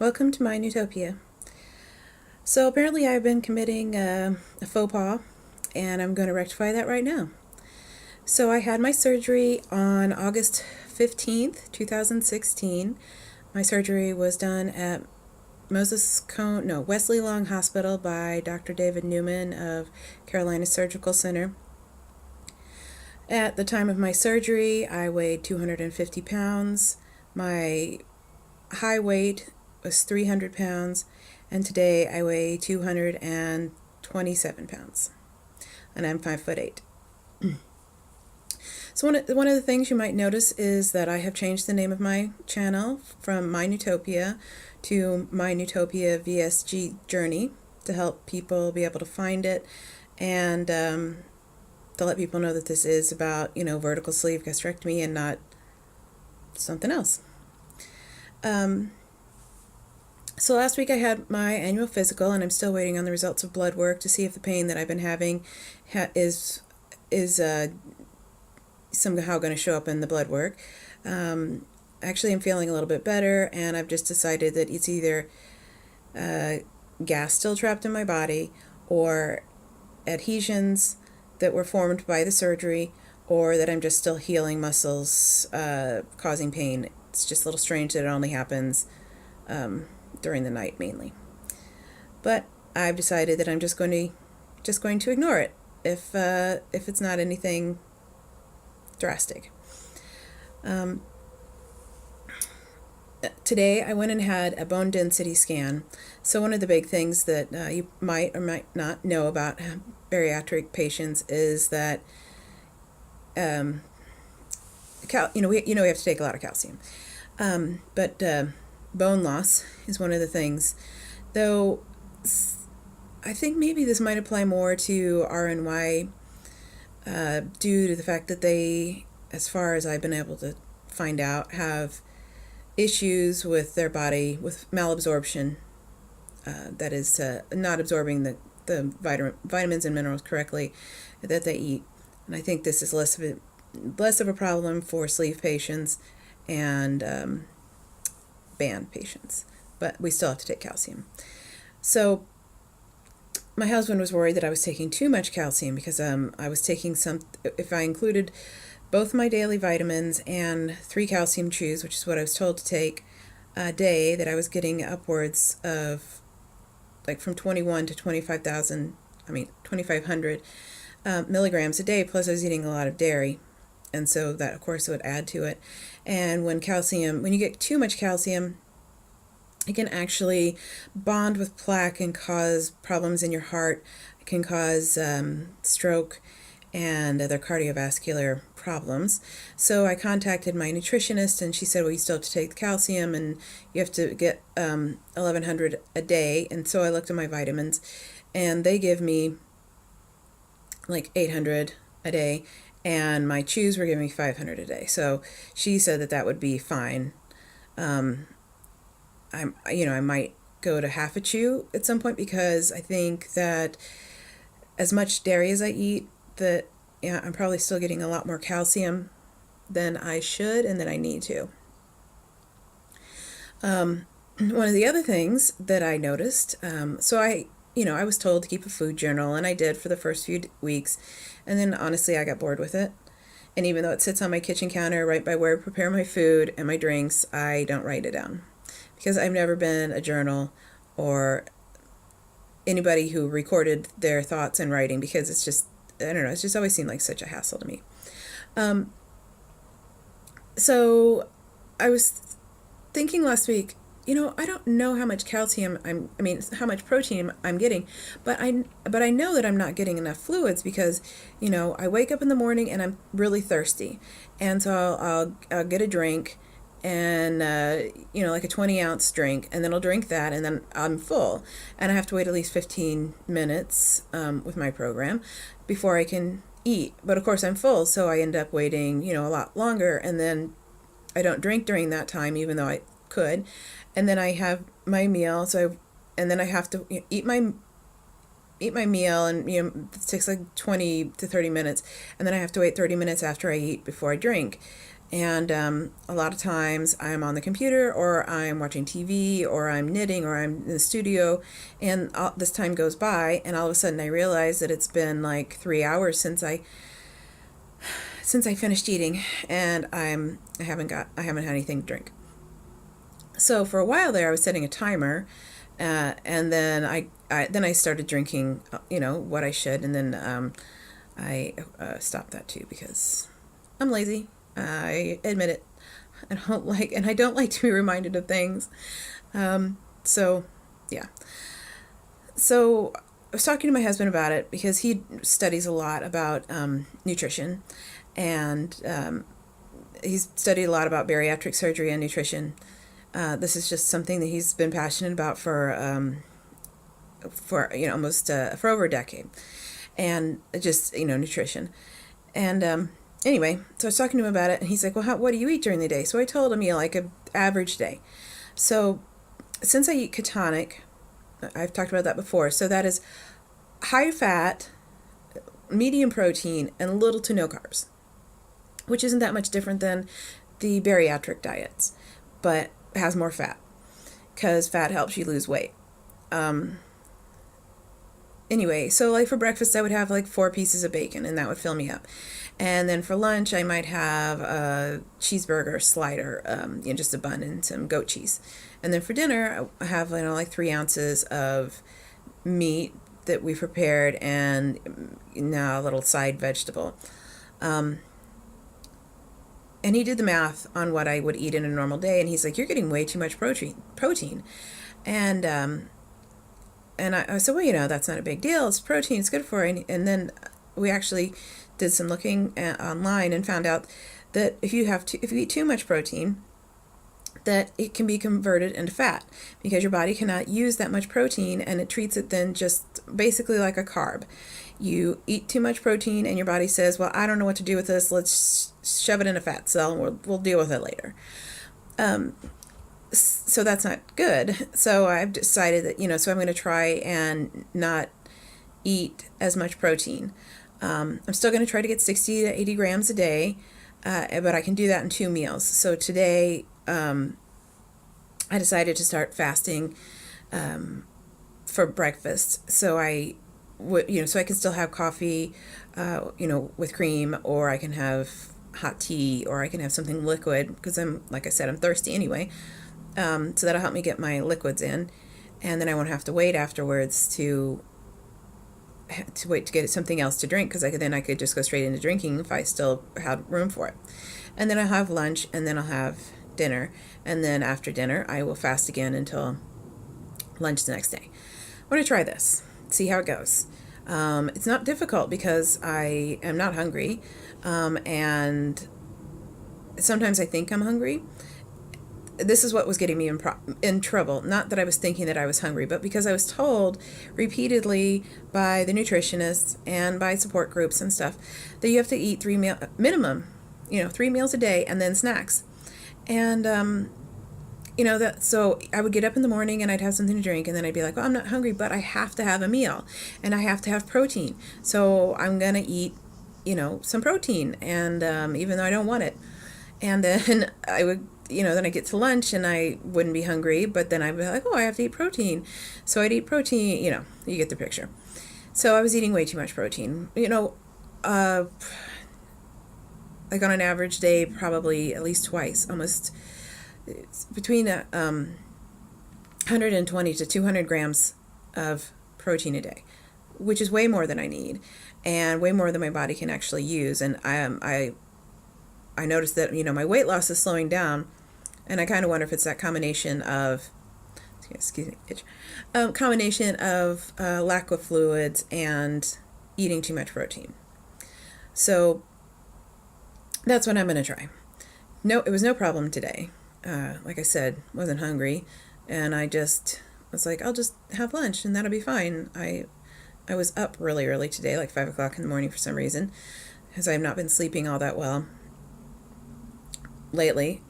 Welcome to my Utopia. So apparently I've been committing a faux pas, and I'm going to rectify that right now. So I had my surgery on August 15th, 2016. My surgery was done at Wesley Long Hospital by Dr. David Newman of Carolina Surgical Center. At the time of my surgery, I weighed 250 pounds. My high weight was 300 pounds, and today I weigh 227 pounds, and I'm 5'8". So one of the things you might notice is that I have changed the name of my channel from My Utopia to My Utopia VSG Journey to help people be able to find it, and to let people know that this is about, vertical sleeve gastrectomy and not something else. So last week I had my annual physical, and I'm still waiting on the results of blood work to see if the pain that I've been having is somehow going to show up in the blood work. Actually, I'm feeling a little bit better, and I've just decided that it's either gas still trapped in my body, or adhesions that were formed by the surgery, or that I'm just still healing muscles causing pain. It's just a little strange that it only happens during the night mainly. But I've decided that I'm just going to ignore it if it's not anything drastic. Today I went and had a bone density scan. So one of the big things that you might or might not know about bariatric patients is that we have to take a lot of calcium, but bone loss is one of the things, though I think maybe this might apply more to RNY due to the fact that they, as far as I've been able to find out, have issues with their body with malabsorption, that is not absorbing the vitamins and minerals correctly that they eat. And I think this is less of a problem for sleeve patients and band patients, but we still have to take calcium. So my husband was worried that I was taking too much calcium because I was taking if I included both my daily vitamins and 3 calcium chews, which is what I was told to take a day, that I was getting upwards of from 21 to 2,500 milligrams a day, plus I was eating a lot of dairy, and so that of course would add to it. And when you get too much calcium, it can actually bond with plaque and cause problems in your heart. It can cause stroke and other cardiovascular problems. So I contacted my nutritionist, and she said, well, you still have to take the calcium, and you have to get 1,100 a day. And so I looked at my vitamins, and they give me 800 a day, and my chews were giving me 500 a day. So she said that would be fine. I might go to half a chew at some point, because I think that as much dairy as I eat, that I'm probably still getting a lot more calcium than I should and that I need to. One of the other things that I noticed, so I was told to keep a food journal, and I did for the first few weeks, and then honestly I got bored with it. And even though it sits on my kitchen counter right by where I prepare my food and my drinks, I don't write it down, because I've never been a journal or anybody who recorded their thoughts in writing, because it's just, I don't know, it's just always seemed like such a hassle to me. So I was thinking last week, I don't know how much calcium how much protein I'm getting, but I know that I'm not getting enough fluids, because, I wake up in the morning and I'm really thirsty, and so I'll get a drink, and like a 20-ounce drink, and then I'll drink that, and then I'm full, and I have to wait at least 15 minutes with my program before I can eat. But of course I'm full, so I end up waiting a lot longer, and then I don't drink during that time, even though I could, and then I have my meal, and then I have to eat my meal, and it takes 20 to 30 minutes, and then I have to wait 30 minutes after I eat before I drink. And a lot of times I'm on the computer, or I'm watching TV, or I'm knitting, or I'm in the studio, and this time goes by, and all of a sudden I realize that it's been like 3 hours since I finished eating, and I haven't had anything to drink. So for a while there, I was setting a timer, and then I started drinking, what I should, and then I stopped that too because I'm lazy. I admit it. I don't like to be reminded of things. So, yeah. So I was talking to my husband about it because he studies a lot about nutrition, and he's studied a lot about bariatric surgery and nutrition. This is just something that he's been passionate about for almost for over a decade, and just nutrition. And anyway, so I was talking to him about it, and he's like, "Well, what do you eat during the day?" So I told him, like an average day. So since I eat ketonic, I've talked about that before. So that is high fat, medium protein, and little to no carbs, which isn't that much different than the bariatric diets, but has more fat because fat helps you lose weight. Anyway, so like for breakfast, I would have like 4 pieces of bacon, and that would fill me up. And then for lunch, I might have a cheeseburger slider, just a bun and some goat cheese. And then for dinner, I have like 3 ounces of meat that we prepared, and now a little side vegetable. And he did the math on what I would eat in a normal day, and he's like, "You're getting way too much protein." And I said, "Well, that's not a big deal. It's protein. It's good for you." And then we actually did some looking online and found out that if you eat too much protein, that it can be converted into fat because your body cannot use that much protein, and it treats it then just basically like a carb. You eat too much protein, and your body says, "Well, I don't know what to do with this. Let's shove it in a fat cell, and we'll deal with it later." So that's not good. So I've decided that, so I'm going to try and not eat as much protein. I'm still going to try to get 60 to 80 grams a day, but I can do that in 2 meals. So today, I decided to start fasting for breakfast. So I would, so I can still have coffee, with cream, or I can have hot tea, or I can have something liquid because like I said, I'm thirsty anyway. So that'll help me get my liquids in, and then I won't have to wait afterwards to wait to get something else to drink, because I could just go straight into drinking if I still had room for it. And then I'll have lunch, and then I'll have dinner, and then after dinner I will fast again until lunch the next day. I'm going to try this, see how it goes. It's not difficult because I am not hungry, and sometimes I think I'm hungry. This is what was getting me in trouble. Not that I was thinking that I was hungry, but because I was told repeatedly by the nutritionists and by support groups and stuff that you have to eat minimum, 3 meals a day, and then snacks. And so I would get up in the morning and I'd have something to drink, and then I'd be like, "Well, I'm not hungry, but I have to have a meal, and I have to have protein. So I'm gonna eat, some protein, and even though I don't want it." And then I would, then I get to lunch and I wouldn't be hungry, but then I'd be like, "Oh, I have to eat protein." So I'd eat protein, you get the picture. So I was eating way too much protein, like on an average day, probably at least twice, almost between 120 to 200 grams of protein a day, which is way more than I need and way more than my body can actually use. And I noticed that, my weight loss is slowing down, and I kind of wonder if it's that combination of, lack of fluids and eating too much protein. So that's what I'm going to try. No, it was no problem today. Like I said, wasn't hungry, and I just was like, I'll just have lunch and that'll be fine. I was up really early today, like 5 o'clock in the morning for some reason, because I have not been sleeping all that well lately.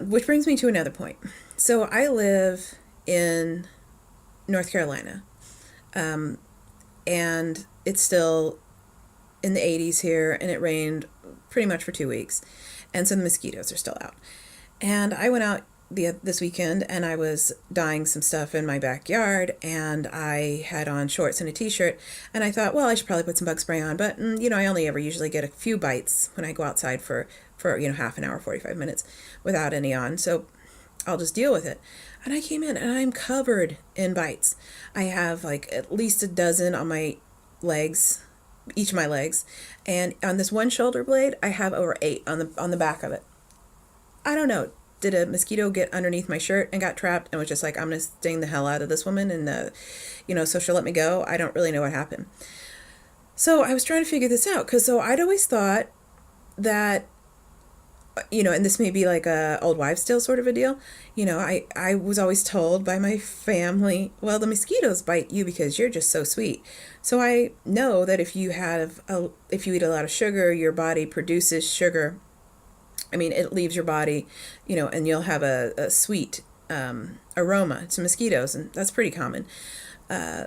Which brings me to another point. So I live in North Carolina, and it's still in the 80s here, and it rained pretty much for 2 weeks. And so the mosquitoes are still out. And I went out this weekend and I was dyeing some stuff in my backyard, and I had on shorts and a t-shirt, and I thought, well, I should probably put some bug spray on, but I only ever usually get a few bites when I go outside for half an hour, 45 minutes without any on, so I'll just deal with it. And I came in and I'm covered in bites. I have like at least a dozen on my legs, each of my legs, and on this one shoulder blade I have over 8 on the back of it. I don't know. Did a mosquito get underneath my shirt and got trapped and was just like, I'm going to sting the hell out of this woman and, so she'll let me go? I don't really know what happened. So I was trying to figure this out because I'd always thought that, and this may be like a old wives' tale sort of a deal. I was always told by my family, well, the mosquitoes bite you because you're just so sweet. So I know that if you eat a lot of sugar, your body produces sugar. It leaves your body, and you'll have a sweet aroma to mosquitoes, and that's a pretty common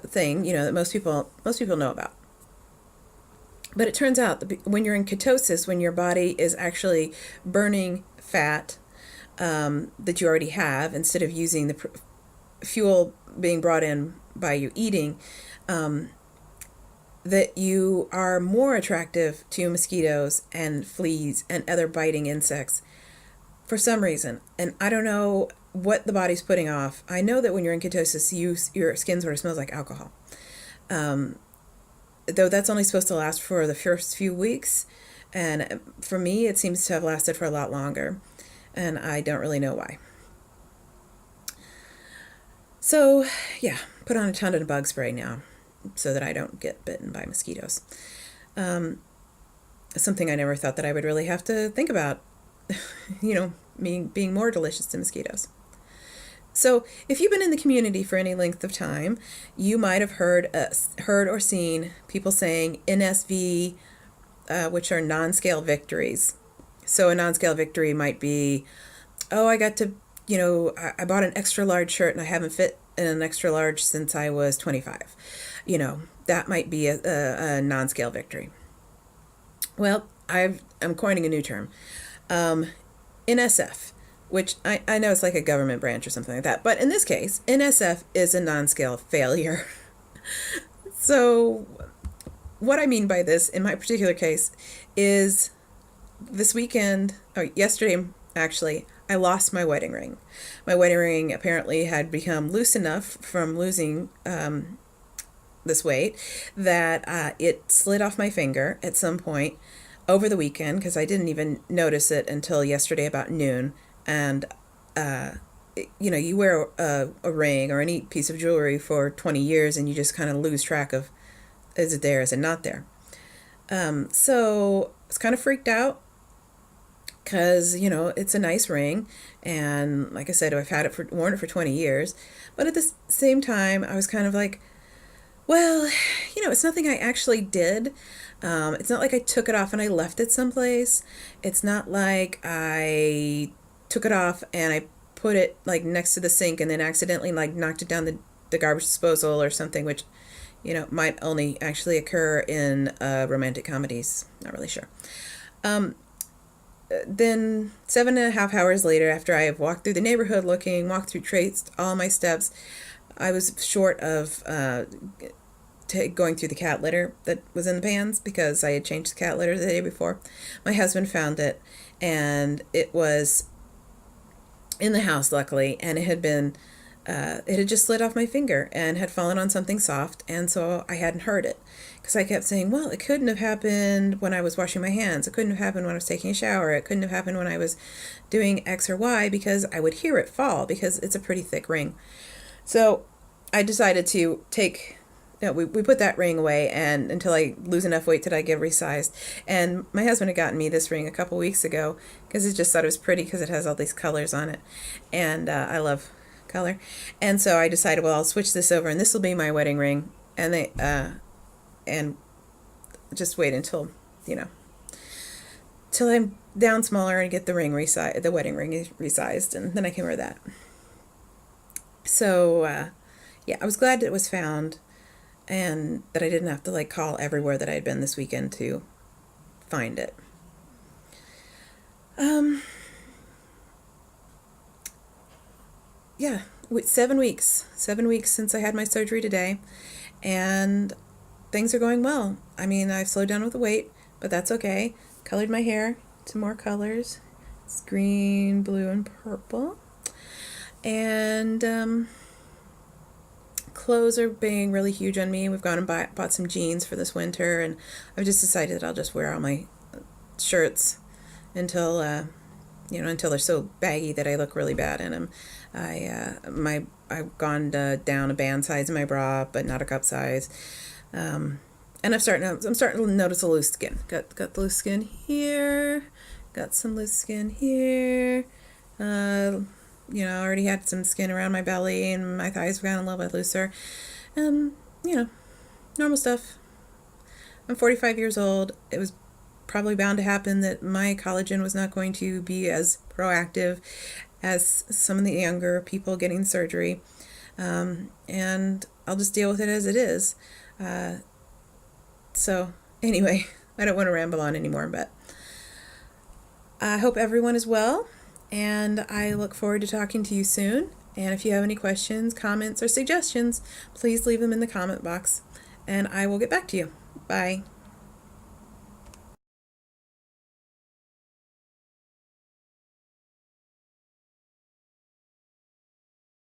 thing, that most people know about. But it turns out that when you're in ketosis, when your body is actually burning fat that you already have, instead of using the fuel being brought in by you eating, that you are more attractive to mosquitoes and fleas and other biting insects for some reason. And I don't know what the body's putting off. I know that when you're in ketosis, your skin sort of smells like alcohol. Though that's only supposed to last for the first few weeks. And for me, it seems to have lasted for a lot longer. And I don't really know why. So, yeah, put on a ton of bug spray now, so that I don't get bitten by mosquitoes. Something I never thought that I would really have to think about, me being more delicious to mosquitoes. So if you've been in the community for any length of time, you might have heard or seen people saying NSV, which are non-scale victories. So a non-scale victory might be, I got to, I bought an extra large shirt and I haven't fit in an extra large since I was 25. That might be a non-scale victory. Well, I'm coining a new term. NSF, which I know it's like a government branch or something like that. But in this case, NSF is a non-scale failure. So what I mean by this in my particular case is this weekend, or yesterday actually, I lost my wedding ring. My wedding ring apparently had become loose enough from losing this weight that it slid off my finger at some point over the weekend, because I didn't even notice it until yesterday about noon. And you wear a ring or any piece of jewelry for 20 years and you just kind of lose track of, is it there, is it not there? So I was kind of freaked out because it's a nice ring, and like I said, I've worn it for 20 years. But at the same time, I was kind of like, well, it's nothing I actually did. It's not like I took it off and I left it someplace. It's not like I took it off and I put it like next to the sink and then accidentally like knocked it down the garbage disposal or something, which might only actually occur in romantic comedies. Not really sure. Then 7.5 hours later, after I have walked through the neighborhood traced all my steps, I was short of going through the cat litter that was in the pans, because I had changed the cat litter the day before. My husband found it, and it was in the house, luckily, and it had just slid off my finger and had fallen on something soft, and so I hadn't heard it. Because I kept saying, well, it couldn't have happened when I was washing my hands. It couldn't have happened when I was taking a shower. It couldn't have happened when I was doing X or Y, because I would hear it fall, because it's a pretty thick ring. So I decided to we put that ring away, and until I lose enough weight that I get resized. And my husband had gotten me this ring a couple weeks ago because he just thought it was pretty because it has all these colors on it. And I love color. And so I decided, well, I'll switch this over and this will be my wedding ring. And just wait until, till I'm down smaller and get the wedding ring resized, and then I can wear that. So, I was glad it was found, and that I didn't have to call everywhere that I had been this weekend to find it. Um, yeah, 7 weeks. 7 weeks since I had my surgery today, and things are going well. I mean, I've slowed down with the weight, but that's okay. Colored my hair to more colors. It's green, blue, and purple. And clothes are being really huge on me. We've gone and bought some jeans for this winter, and I've just decided that I'll just wear all my shirts until until they're so baggy that I look really bad in them. I've gone down a band size in my bra, but not a cup size. And I'm starting to notice a loose skin. Got the loose skin here. Got some loose skin here. I already had some skin around my belly, and my thighs have gotten a little bit looser. Um, Normal stuff. I'm 45 years old. It was probably bound to happen that my collagen was not going to be as proactive as some of the younger people getting surgery. And I'll just deal with it as it is. So anyway, I don't want to ramble on anymore, but I hope everyone is well, and I look forward to talking to you soon. And if you have any questions, comments, or suggestions, please leave them in the comment box, and I will get back to you. Bye.